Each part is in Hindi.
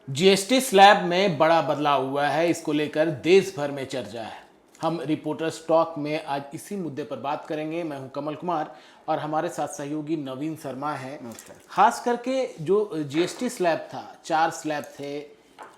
जीएसटी स्लैब में बड़ा बदलाव हुआ है। इसको लेकर देश भर में चर्चा है। हम रिपोर्टर्स टॉक में आज इसी मुद्दे पर बात करेंगे। मैं हूं कमल कुमार और हमारे साथ सहयोगी नवीन शर्मा है। खास करके जो जीएसटी स्लैब था, 4 स्लैब थे,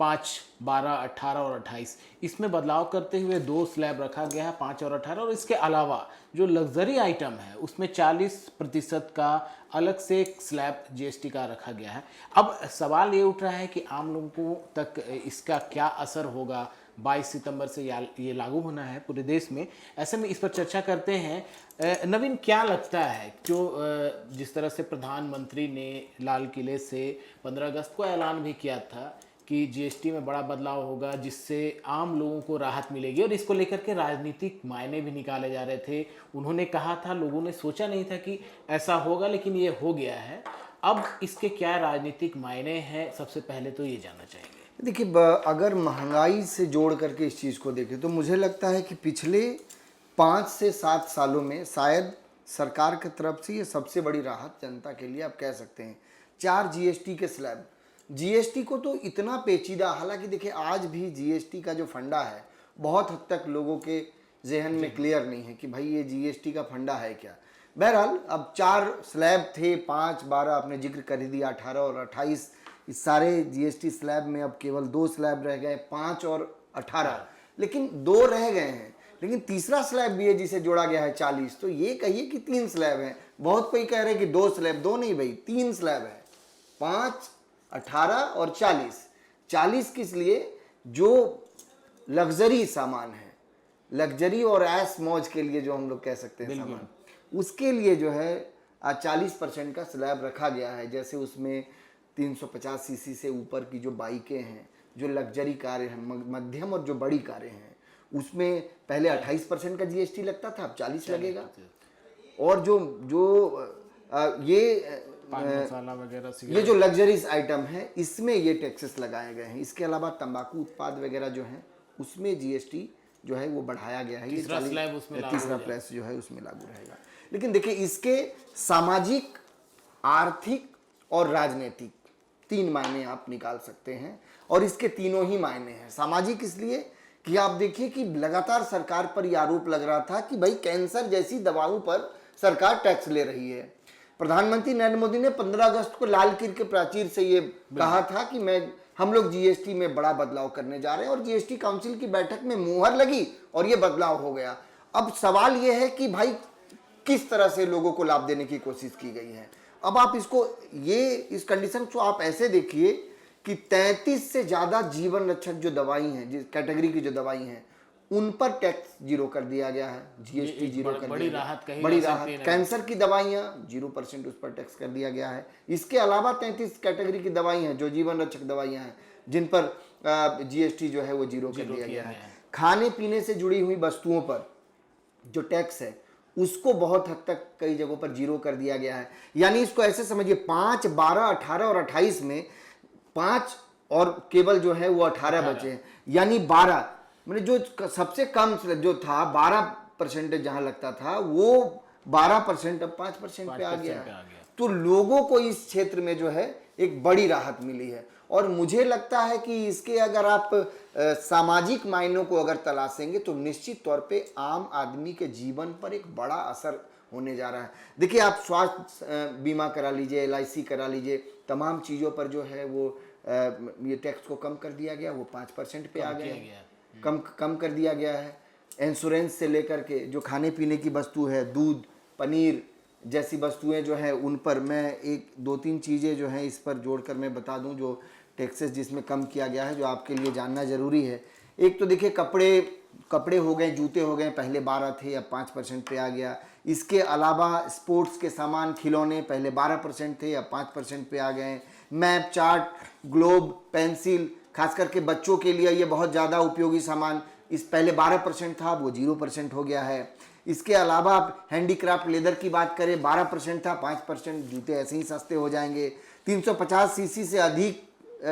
5, 12, 18 और 28। इसमें बदलाव करते हुए 2 स्लैब रखा गया है, 5 और 18। और इसके अलावा जो लग्जरी आइटम है उसमें 40% का अलग से एक स्लैब जीएसटी का रखा गया है। अब सवाल ये उठ रहा है कि आम लोगों तक इसका क्या असर होगा। 22 सितंबर से ये लागू होना है पूरे देश में। ऐसे में इस पर चर्चा करते हैं। नवीन, क्या लगता है, जिस तरह से प्रधानमंत्री ने लाल किले से 15 अगस्त को ऐलान भी किया था कि जीएसटी में बड़ा बदलाव होगा जिससे आम लोगों को राहत मिलेगी, और इसको लेकर के राजनीतिक मायने भी निकाले जा रहे थे। उन्होंने कहा था, लोगों ने सोचा नहीं था कि ऐसा होगा, लेकिन ये हो गया है। अब इसके क्या राजनीतिक मायने हैं, सबसे पहले तो ये जानना चाहेंगे। देखिए, अगर महंगाई से जोड़ करके इस चीज़ को देखें तो मुझे लगता है कि पिछले 5 से 7 सालों में शायद सरकार की तरफ से ये सबसे बड़ी राहत जनता के लिए आप कह सकते हैं। 4 जीएसटी के स्लैब। जीएसटी को तो इतना पेचीदा, हालांकि देखिए आज भी जीएसटी का जो फंडा है बहुत हद तक लोगों के जहन में क्लियर नहीं है कि भाई ये जीएसटी का फंडा है क्या। बहरहाल अब 4 स्लैब थे, 5, 12 आपने जिक्र कर ही दिया, 18 और 28। इस सारे जीएसटी स्लैब में अब केवल 2 स्लैब रह गए, 5 और 18। लेकिन 2 रह गए हैं, लेकिन तीसरा स्लैब भी है जिसे जोड़ा गया है 40। तो ये कहिए कि 3 स्लैब हैं। बहुत कोई कह रहे हैं कि 2 स्लैब, 2 नहीं भाई, 3 स्लैब है, 5, 18 और 40। 40 किस लिए? जो लग्जरी सामान है, लग्जरी और ऐश मौज के लिए जो हम लोग कह सकते हैं सामान, उसके लिए जो है 40% का स्लैब रखा गया है। जैसे उसमें 350 सीसी से ऊपर की जो बाइकें हैं, जो लग्जरी कारें हैं, मध्यम और जो बड़ी कारें हैं, उसमें पहले 28% का जीएसटी लगता था, अब 40 लगेगा। और जो जो ये मसाला वगैरह, ये जो लग्जरीज आइटम है इसमें ये टैक्सेस लगाए गए हैं। इसके अलावा तंबाकू उत्पाद वगैरह जो हैं उसमें जीएसटी जो है वो बढ़ाया गया है। ये तीसरा प्लस जो है उसमें लागू रहेगा। लेकिन देखिए, इसके सामाजिक, आर्थिक और राजनीतिक 3 मायने आप निकाल सकते हैं, और इसके तीनों ही मायने हैं। सामाजिक इसलिए कि आप देखिए कि लगातार सरकार पर यह आरोप लग रहा था कि भाई कैंसर जैसी दवाओं पर सरकार टैक्स ले रही है। प्रधानमंत्री नरेंद्र मोदी ने 15 अगस्त को लाल किले के प्राचीर से ये कहा था कि हम लोग जीएसटी में बड़ा बदलाव करने जा रहे हैं, और जीएसटी काउंसिल की बैठक में मुहर लगी और ये बदलाव हो गया। अब सवाल ये है कि भाई किस तरह से लोगों को लाभ देने की कोशिश की गई है। अब आप इस कंडीशन को आप ऐसे देखिए कि 33 से ज्यादा जीवन रक्षक जो दवाई हैं, जिस कैटेगरी की जो दवाई हैं, उन पर टैक्स 0 कर दिया गया है, जीएसटी 0 कर बड़ी राहत, बड़ी राहत। कैंसर की दवाइयां 0% उस पर टैक्स कर दिया गया है। इसके अलावा 33 कैटेगरी की दवाई हैं जो जीवन रक्षक दवाइयां हैं, जिन पर जीएसटी जो है वो 0 कर दिया गया है। खाने पीने से जुड़ी हुई वस्तुओं पर जो टैक्स है उसको बहुत हद तक कई जगहों पर 0 कर दिया गया है। यानी इसको ऐसे समझिए, 5, 12, 18 और 28 में 5 और केवल जो है वो 18 बचे हैं, यानी 12। मैंने जो सबसे कम जो था 12% जहां लगता था, वो 12% अब 5% पे आ गया है। तो लोगों को इस क्षेत्र में जो है एक बड़ी राहत मिली है। और मुझे लगता है कि इसके अगर आप सामाजिक मायनों को अगर तलाशेंगे तो निश्चित तौर पे आम आदमी के जीवन पर एक बड़ा असर होने जा रहा है। देखिए, आप स्वास्थ्य बीमा करा लीजिए, एलआईसी करा लीजिए, तमाम चीज़ों पर जो है वो ये टैक्स को कम कर दिया गया, वो 5% पे आ गया, कम कर दिया गया है। इंश्योरेंस से लेकर के जो खाने पीने की वस्तु है, दूध, पनीर जैसी वस्तुएं जो है, उन पर मैं 1-2-3 चीज़ें जो हैं इस पर जोड़कर मैं बता दूं जो टैक्सेस जिसमें कम किया गया है, जो आपके लिए जानना ज़रूरी है। एक तो देखिए, कपड़े हो गए, जूते हो गए, पहले 12 थे अब 5% पे आ गया। इसके अलावा स्पोर्ट्स के सामान, खिलौने पहले 12% थे अब 5% पे आ गए। मैप, चार्ट, ग्लोब, पेंसिल, खास करके बच्चों के लिए ये बहुत ज़्यादा उपयोगी सामान, इस पहले 12% था, वो 0% हो गया है। इसके अलावा आप हैंडीक्राफ्ट लेदर की बात करें, 12% था, 5%। जूते ऐसे ही सस्ते हो जाएंगे। 350 सीसी से अधिक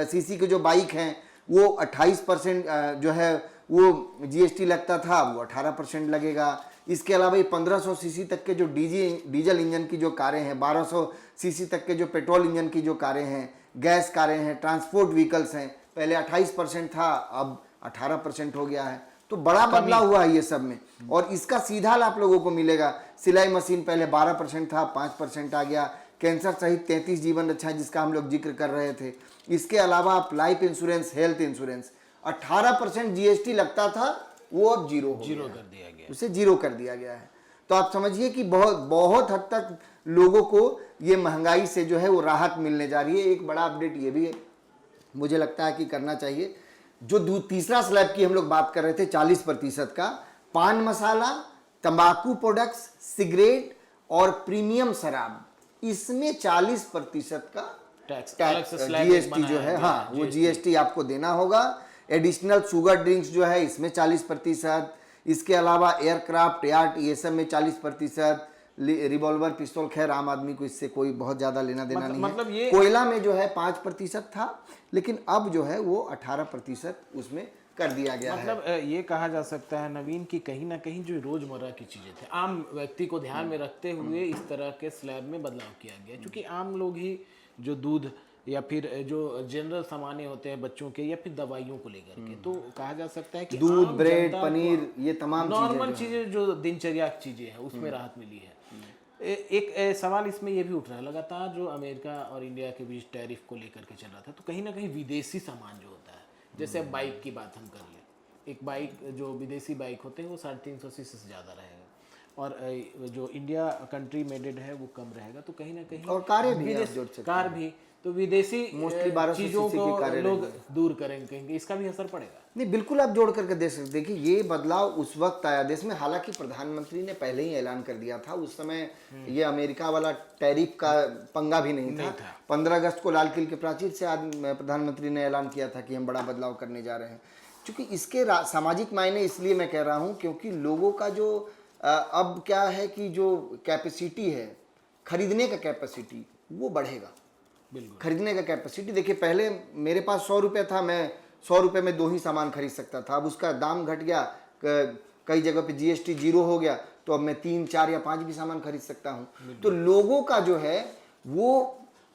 सीसी के जो बाइक हैं वो 28% जो है वो जीएसटी लगता था, वो 18% लगेगा। इसके अलावा ये 1500 सीसी तक के जो डीजल इंजन की जो कारें हैं, 1200 सीसी तक के जो पेट्रोल इंजन की जो कारें हैं, गैस कारें हैं, ट्रांसपोर्ट व्हीकल्स हैं, पहले 28% था, अब 18% हो गया है। तो बड़ा बदलाव हुआ है ये सब में, और इसका सीधा लाभ लोगों को मिलेगा। सिलाई मशीन पहले 12% था, 5% आ गया। कैंसर सहित 33 जीवन रक्षा जिसका हम लोग जिक्र कर रहे थे। इसके अलावा आप life insurance, health insurance, 18% GST लगता था, वो अब जीरो कर दिया गया, उसे जीरो कर दिया गया है। तो आप समझिए कि बहुत बहुत हद तक लोगों को ये महंगाई से जो है वो राहत मिलने जा रही है। एक बड़ा अपडेट ये भी है, मुझे लगता है कि करना चाहिए। जो तीसरा स्लैब की हम लोग बात कर रहे थे 40% का, पान मसाला, तंबाकू प्रोडक्ट्स, सिगरेट और प्रीमियम शराब, इसमें 40% का टैक्स जीएसटी जो है, हाँ वो जीएसटी आपको देना होगा। एडिशनल शुगर ड्रिंक्स जो है इसमें 40%, इसके अलावा एयरक्राफ्ट, यार्ड, ये सब में 40%, रिवॉल्वर, पिस्तौल, खैर आम आदमी को इससे कोई बहुत ज्यादा लेना देना नहीं मतलब है। ये कोयला में जो है 5% था, लेकिन अब जो है वो 18% उसमें कर दिया गया है। मतलब ये कहा जा सकता है नवीन कि कहीं ना कहीं जो रोजमर्रा की चीजें थे, आम व्यक्ति को ध्यान में रखते हुए इस तरह के स्लैब में बदलाव किया गया, क्योंकि आम लोग ही जो दूध या फिर जो जनरल सामान्य होते हैं बच्चों के, या फिर दवाइयों को लेकर के, तो कहा जा सकता है कि दूध, आम ब्रेड, जनता को पनीर, ये तमाम नॉर्मल चीजें जो दिनचर्या की चीजें हैं उसमें राहत मिली है। एक सवाल इसमें यह भी उठ रहा है, लगातार जो अमेरिका और इंडिया के बीच टैरिफ को लेकर के चल रहा था, तो कहीं ना कहीं विदेशी सामान जो होता है, जैसे अब बाइक की बात हम कर लें, एक बाइक जो विदेशी बाइक होते हैं वो 350 सीसी से ज़्यादा रहेगा, और जो इंडिया कंट्री मेडेड है वो कम रहेगा। तो कहीं ना कहीं और कारें भी आप जोड़ सकते हैं। कार भी, तो विदेशी मोस्टली 1200 चीज़ों सीसी की कारें को लोग दूर करेंगे, इसका भी असर पड़ेगा। नहीं, बिल्कुल आप जोड़ करके देख सकते। देखिए ये बदलाव उस वक्त आया देश में, हालांकि प्रधानमंत्री ने पहले ही ऐलान कर दिया था। उस समय ये अमेरिका वाला टैरिफ का पंगा भी नहीं था। 15 अगस्त को लाल किले के प्राचीर से आज प्रधानमंत्री ने ऐलान किया था कि हम बड़ा बदलाव करने जा रहे हैं। क्योंकि इसके सामाजिक मायने इसलिए मैं कह रहा हूँ क्योंकि लोगों का जो अब क्या है कि जो कैपेसिटी है खरीदने का, कैपेसिटी वो बढ़ेगा। बिल्कुल, खरीदने का कैपेसिटी देखिए, पहले मेरे पास 100 रुपये था, मैं 100 रुपये में 2 ही सामान खरीद सकता था। अब उसका दाम घट गया, कई जगह पे जीएसटी जीरो हो गया, तो अब मैं 3, 4 या 5 भी सामान खरीद सकता हूँ। तो लोगों का जो है वो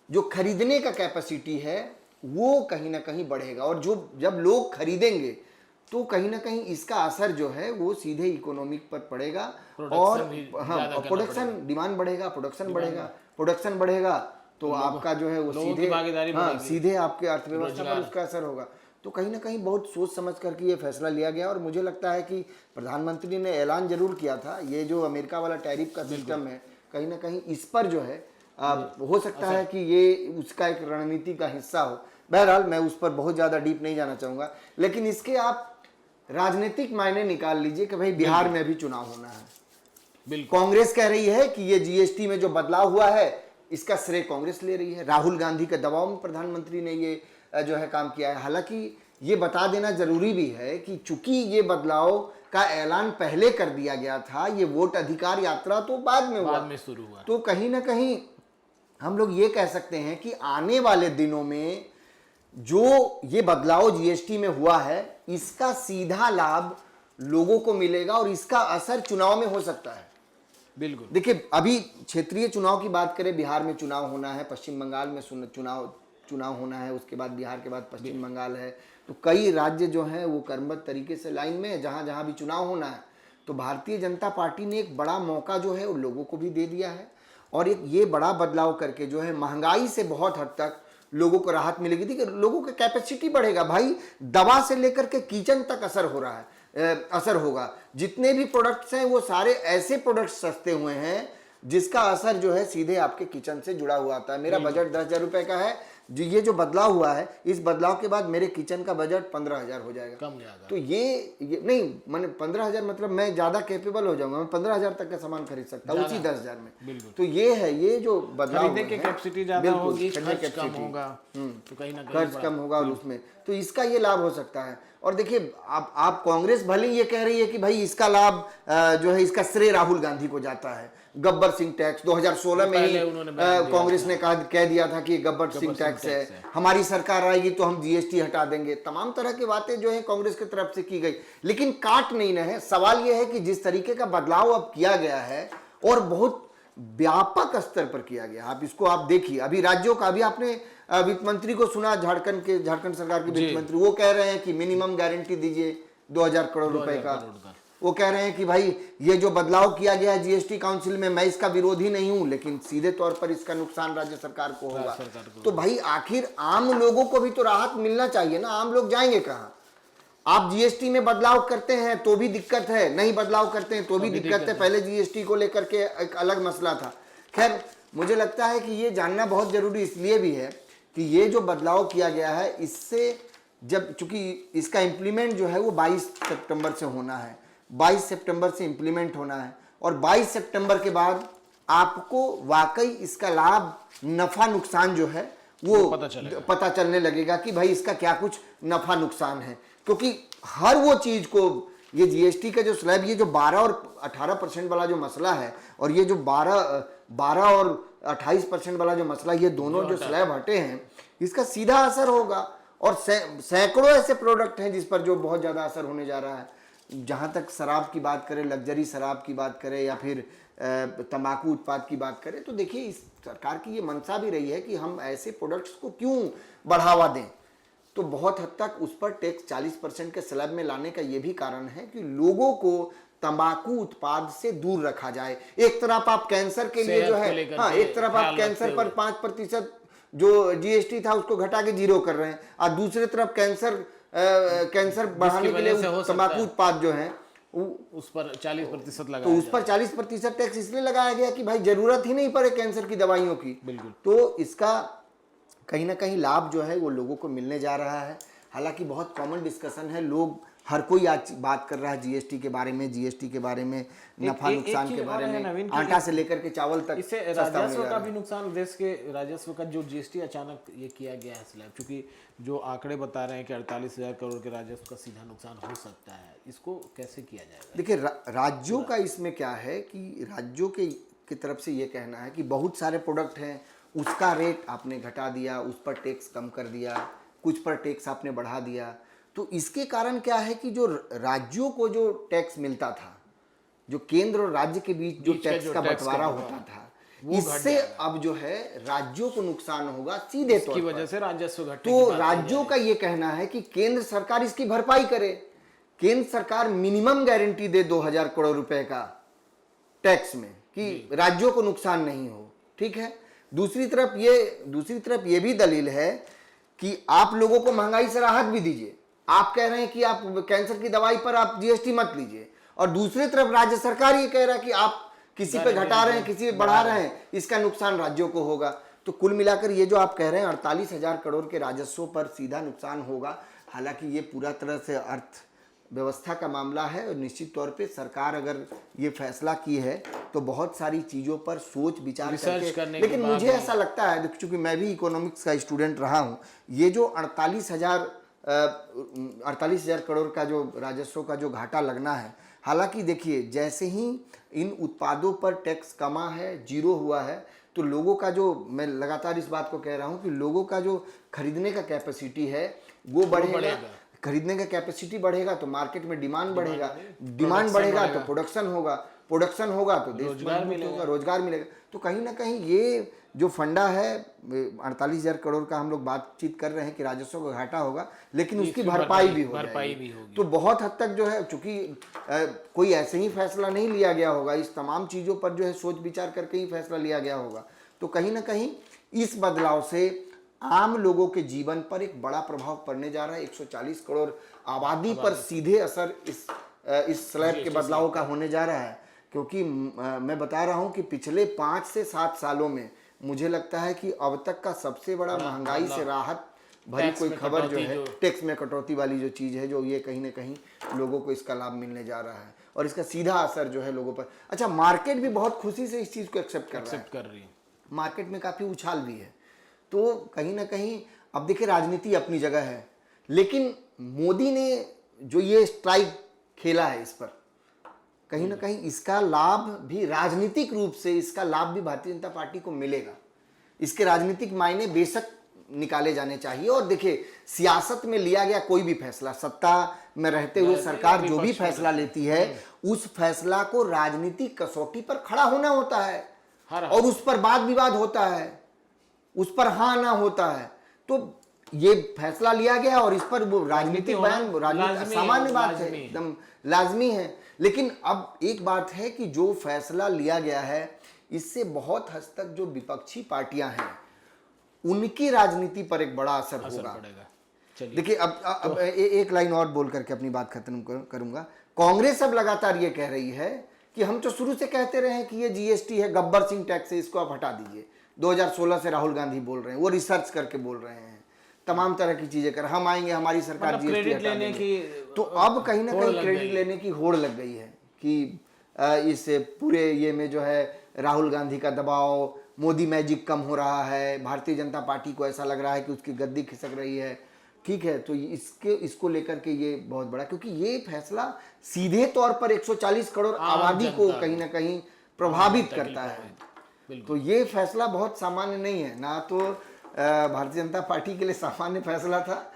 जो खरीदने का कैपेसिटी है वो कहीं ना कहीं बढ़ेगा, और जो जब लोग खरीदेंगे तो कहीं ना कहीं इसका असर जो है वो सीधे इकोनॉमिक पर पड़ेगा, और हाँ प्रोडक्शन, डिमांड बढ़ेगा, प्रोडक्शन बढ़ेगा तो आपका जो है वो सीधे, हाँ सीधे आपके अर्थव्यवस्था पर उसका असर होगा। तो कहीं ना कहीं बहुत सोच समझ करके ये फैसला लिया गया, और मुझे लगता है कि प्रधानमंत्री ने ऐलान जरूर किया था। ये जो अमेरिका वाला टैरिफ का सिस्टम है, कहीं ना कहीं इस पर जो है हो सकता है कि ये उसका एक रणनीति का हिस्सा हो। बहरहाल मैं उस पर बहुत ज़्यादा डीप नहीं जाना चाहूँगा, लेकिन इसके आप राजनीतिक मायने निकाल लीजिए कि भाई बिहार में अभी चुनाव होना है। बिल्कुल, कांग्रेस कह रही है कि ये जीएसटी में जो बदलाव हुआ है इसका श्रेय कांग्रेस ले रही है। राहुल गांधी के दबाव में प्रधानमंत्री ने ये जो है काम किया है। हालांकि ये बता देना जरूरी भी है कि चूंकि ये बदलाव का ऐलान पहले कर दिया गया था, ये वोट अधिकार यात्रा तो बाद में शुरू हुआ, तो कहीं ना कहीं हम लोग ये कह सकते हैं कि आने वाले दिनों में जो ये बदलाव जीएसटी में हुआ है इसका सीधा लाभ लोगों को मिलेगा, और इसका असर चुनाव में हो सकता है। बिल्कुल, देखिए अभी क्षेत्रीय चुनाव की बात करें, बिहार में चुनाव होना है, पश्चिम बंगाल में चुनाव होना है, उसके बाद बिहार के बाद पश्चिम बंगाल है। तो कई राज्य जो हैं वो क्रमबद्ध तरीके से लाइन में है, जहाँ जहाँ भी चुनाव होना है। तो भारतीय जनता पार्टी ने एक बड़ा मौका जो है वो लोगों को भी दे दिया है, और एक ये बड़ा बदलाव करके जो है महंगाई से बहुत हद तक लोगों को राहत मिलेगी। देखिए लोगों का कैपेसिटी बढ़ेगा भाई, दवा से लेकर के किचन तक असर हो रहा है, असर होगा। जितने भी प्रोडक्ट्स हैं वो सारे ऐसे प्रोडक्ट्स सस्ते हुए हैं जिसका असर जो है सीधे आपके किचन से जुड़ा हुआ आता है। मेरा बजट 10,000 रुपए का है, जो ये जो बदलाव हुआ है, इस बदलाव के बाद मेरे किचन का बजट 15,000 हो जाएगा, कम जाएगा। तो ये नहीं, मैंने 15,000 मतलब मैं ज्यादा कैपेबल हो जाऊंगा, मैं 15,000 तक का सामान खरीद सकता हूँ उसी 10,000 में। तो ये है, ये जो बदलाव खरीदने की कैपेसिटी ज्यादा होगी, खर्च कम होगा, तो कहीं ना कहीं खर्च कम होगा, और उसमें तो इसका ये लाभ हो सकता है। और देखिए आप कांग्रेस भले ये कह रही है कि भाई इसका लाभ जो है इसका श्रेय राहुल गांधी को जाता है। गब्बर सिंह टैक्स 2016 में ही कांग्रेस ने कह दिया था कि गब्बर सिंह टैक्स है, हमारी सरकार आएगी तो हम जीएसटी हटा देंगे। तमाम तरह की बातें जो है कांग्रेस की तरफ से की गई, लेकिन काट नहीं रहे। सवाल यह है कि जिस तरीके का बदलाव अब किया गया है, और बहुत व्यापक स्तर पर किया गया। आप इसको आप देखिए, अभी राज्यों का, अभी आपने वित्त मंत्री को सुना, झारखंड सरकार के वित्त मंत्री, वो कह रहे हैं कि मिनिमम गारंटी दीजिए 2000 करोड़ रुपए का। वो कह रहे हैं कि भाई ये जो बदलाव किया गया है जीएसटी काउंसिल में, मैं इसका विरोधी नहीं हूं, लेकिन सीधे तौर पर इसका नुकसान राज्य सरकार को होगा। तो भाई आखिर आम लोगों को भी तो राहत मिलना चाहिए ना, आम लोग जाएंगे कहाँ? आप जीएसटी में बदलाव करते हैं तो भी दिक्कत है, नहीं बदलाव करते हैं तो भी दिक्कत है। पहले जीएसटी को लेकर के एक अलग मसला था। खैर, मुझे लगता है कि ये जानना बहुत जरूरी इसलिए भी है कि ये जो बदलाव किया गया है, इससे जब, चूंकि इसका इम्प्लीमेंट जो है वो 22 सितंबर से होना है, 22 सितंबर से इम्प्लीमेंट होना है, और 22 सितंबर के बाद आपको वाकई इसका लाभ, नफा नुकसान जो है वो पता चलने लगेगा कि भाई इसका क्या कुछ नफा नुकसान है। क्योंकि हर वो चीज को, ये जीएसटी का जो स्लैब, ये जो 12 और 18% वाला जो मसला है, और ये जो 12 और 28% वाला जो मसला, ये दोनों जो स्लैब हटे हैं, इसका सीधा असर होगा। और सैकड़ों ऐसे प्रोडक्ट हैं जिस पर जो बहुत ज्यादा असर होने जा रहा है। जहां तक शराब की बात करें, लग्जरी शराब की बात करें, या फिर तंबाकू उत्पाद की बात करें, तो देखिए इस सरकार की ये मंशा भी रही है कि हम ऐसे प्रोडक्ट्स को क्यों बढ़ावा दें। तो बहुत हद तक उस पर टैक्स 40% के स्लैब में लाने का ये भी कारण है कि लोगों को तंबाकू उत्पाद से दूर रखा जाए। एक तरफ आप कैंसर के लिए जो है, हाँ, एक तरफ आप कैंसर पर 5% जो जीएसटी था उसको घटा के 0 कर रहे हैं, और दूसरी तरफ कैंसर बढ़ाने के लिए तंबाकू उत्पाद जो है उस पर 40% लगा, तो उस पर 40% टैक्स इसलिए लगाया गया कि भाई जरूरत ही नहीं पड़े कैंसर की दवाइयों की। बिल्कुल। तो इसका कहीं ना कहीं लाभ जो है वो लोगों को मिलने जा रहा है। हालांकि बहुत कॉमन डिस्कशन है, लोग, हर कोई आज बात कर रहा है जीएसटी के बारे में, जीएसटी के बारे में, नफा नुकसान के बारे में, आटा से लेकर के चावल तक। इससे राजस्व का भी नुकसान, देश के राजस्व का, जो जीएसटी अचानक ये किया गया है स्लैब, क्योंकि जो आंकड़े बता रहे हैं कि 48,000 करोड़ के राजस्व का सीधा नुकसान हो सकता है, इसको कैसे किया जाएगा? देखिए राज्यों का इसमें क्या है कि राज्यों की तरफ से ये कहना है कि बहुत सारे प्रोडक्ट हैं, उसका रेट आपने घटा दिया, उस पर टैक्स कम कर दिया, कुछ पर टैक्स आपने बढ़ा दिया। तो इसके कारण क्या है कि जो राज्यों को जो टैक्स मिलता था, जो केंद्र और राज्य के बीच जो टैक्स का बंटवारा होता था, इससे अब जो है राज्यों को नुकसान होगा सीधे तौर पर, वजह से राजस्व घटने। तो राज्यों का ये कहना है कि केंद्र सरकार इसकी भरपाई करे, केंद्र सरकार मिनिमम गारंटी दे 2000 करोड़ रुपए का टैक्स में, कि राज्यों को नुकसान नहीं हो। ठीक है। दूसरी तरफ ये भी दलील है कि आप लोगों को महंगाई से राहत भी दीजिए। आप कह रहे हैं कि आप कैंसर की दवाई पर आप जीएसटी मत लीजिए, और दूसरी तरफ राज्य सरकार ये कह रहा है कि आप किसी पे घटा रहे हैं, किसी पे बढ़ा रहे हैं, इसका नुकसान राज्यों को होगा। तो कुल मिलाकर ये जो आप कह रहे हैं 48,000 करोड़ के राजस्व पर सीधा नुकसान होगा, हालांकि ये पूरा तरह से अर्थ व्यवस्था का मामला है, और निश्चित तौर पे सरकार अगर ये फैसला की है तो बहुत सारी चीज़ों पर सोच विचार करके, लेकिन मुझे ऐसा लगता है, चूंकि मैं भी इकोनॉमिक्स का स्टूडेंट रहा हूँ, ये जो 48,000 करोड़ का जो राजस्व का जो घाटा लगना है, हालांकि देखिए जैसे ही इन उत्पादों पर टैक्स कमा है, 0 हुआ है, तो लोगों का जो, मैं लगातार इस बात को कह रहा हूँ कि लोगों का जो खरीदने का कैपेसिटी है वो बढ़ेगा। खरीदने का कैपेसिटी बढ़ेगा तो मार्केट में डिमांड बढ़ेगा, डिमांड बढ़ेगा तो प्रोडक्शन होगा, प्रोडक्शन होगा तो देश मजबूत होगा, रोजगार मिलेगा। तो कहीं ना कहीं ये जो फंडा है 48,000 करोड़ का, हम लोग बातचीत कर रहे हैं कि राजस्व का घाटा होगा, लेकिन उसकी भरपाई भी होगी। तो बहुत हद तक जो है, चूंकि कोई ऐसे ही फैसला नहीं लिया गया होगा, इस तमाम चीज़ों पर जो है सोच विचार करके ही फैसला लिया गया होगा। तो कहीं ना कहीं इस बदलाव से आम लोगों के जीवन पर एक बड़ा प्रभाव पड़ने जा रहा है। 140 करोड़ आबादी पर सीधे असर इस स्लैब के बदलाव का होने जा रहा है। क्योंकि मैं बता रहा हूं कि पिछले 5 से 7 सालों में मुझे लगता है कि अब तक का सबसे बड़ा महंगाई से राहत भरी कोई खबर जो है, टैक्स में कटौती वाली जो चीज़ है, जो ये कहीं ना कहीं लोगों को इसका लाभ मिलने जा रहा है, और इसका सीधा असर जो है लोगों पर। अच्छा, मार्केट भी बहुत खुशी से इस चीज़ को एक्सेप्ट कर रही है, मार्केट में काफ़ी उछाल भी है। तो कहीं ना कहीं अब देखिए राजनीति अपनी जगह है, लेकिन मोदी ने जो ये स्ट्राइक खेला है इस पर, कहीं ना कहीं इसका लाभ भी, राजनीतिक रूप से इसका लाभ भी भारतीय जनता पार्टी को मिलेगा। इसके राजनीतिक मायने बेशक निकाले जाने चाहिए। और देखिए सियासत में लिया गया कोई भी फैसला, सत्ता में रहते हुए सरकार जो भी फैसला लेती है, उस फैसला को राजनीतिक कसौटी पर खड़ा होना होता है। और उस पर वाद विवाद होता है, उस पर हाँ ना होता है, तो ये फैसला लिया गया और इस पर वो राजनीतिक बयान, राजनीतिक सामान्य बात है, एकदम लाजमी है। लेकिन अब एक बात है कि जो फैसला लिया गया है इससे बहुत हद तक जो विपक्षी पार्टियां हैं उनकी राजनीति पर एक बड़ा असर होगा। देखिए अब एक लाइन और बोल करके अपनी बात खत्म करूंगा। कांग्रेस अब लगातार ये कह रही है कि हम तो शुरू से कहते रहे हैं कि ये जीएसटी है, गब्बर सिंह टैक्स है, इसको आप हटा दीजिए। 2016 से राहुल गांधी बोल रहे हैं, वो रिसर्च करके बोल रहे हैं, तमाम तरह की चीजें कर, हम आएंगे हमारी सरकार मतलब जीएसटी हटा लेने देंगे। तो अब कहीं ना कहीं क्रेडिट लेने की होड़ लग गई है कि इस पूरे ये में जो है राहुल गांधी का दबाव, मोदी मैजिक कम हो रहा है, भारतीय जनता पार्टी को ऐसा लग रहा है कि उसकी गद्दी खिसक रही है। ठीक है, तो इसको लेकर के ये बहुत बड़ा, क्योंकि ये फैसला सीधे तौर पर 140 करोड़ आबादी को कहीं ना कहीं प्रभावित करता है। तो ये फैसला बहुत सामान्य नहीं है, ना तो भारतीय जनता पार्टी के लिए सामान्य फैसला था,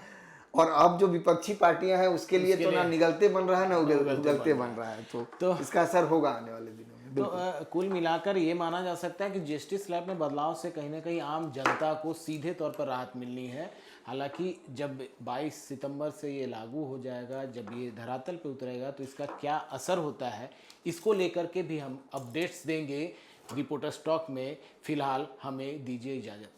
और अब जो विपक्षी पार्टियां हैं उसके लिए तो ना निगलते बन रहा है ना उगलते बन रहा है। तो इसका असर होगा आने वाले दिनों में। तो कुल मिलाकर ये माना जा सकता है कि जीएसटी स्लैब में बदलाव से कहीं ना कहीं आम जनता को सीधे तौर पर राहत मिलनी है। हालांकि जब 22 सितंबर से ये लागू हो जाएगा, जब ये धरातल पे उतरेगा, तो इसका क्या असर होता है इसको लेकर के भी हम अपडेट्स देंगे रिपोर्टर्स टॉक में। फिलहाल हमें दीजिए इजाज़त।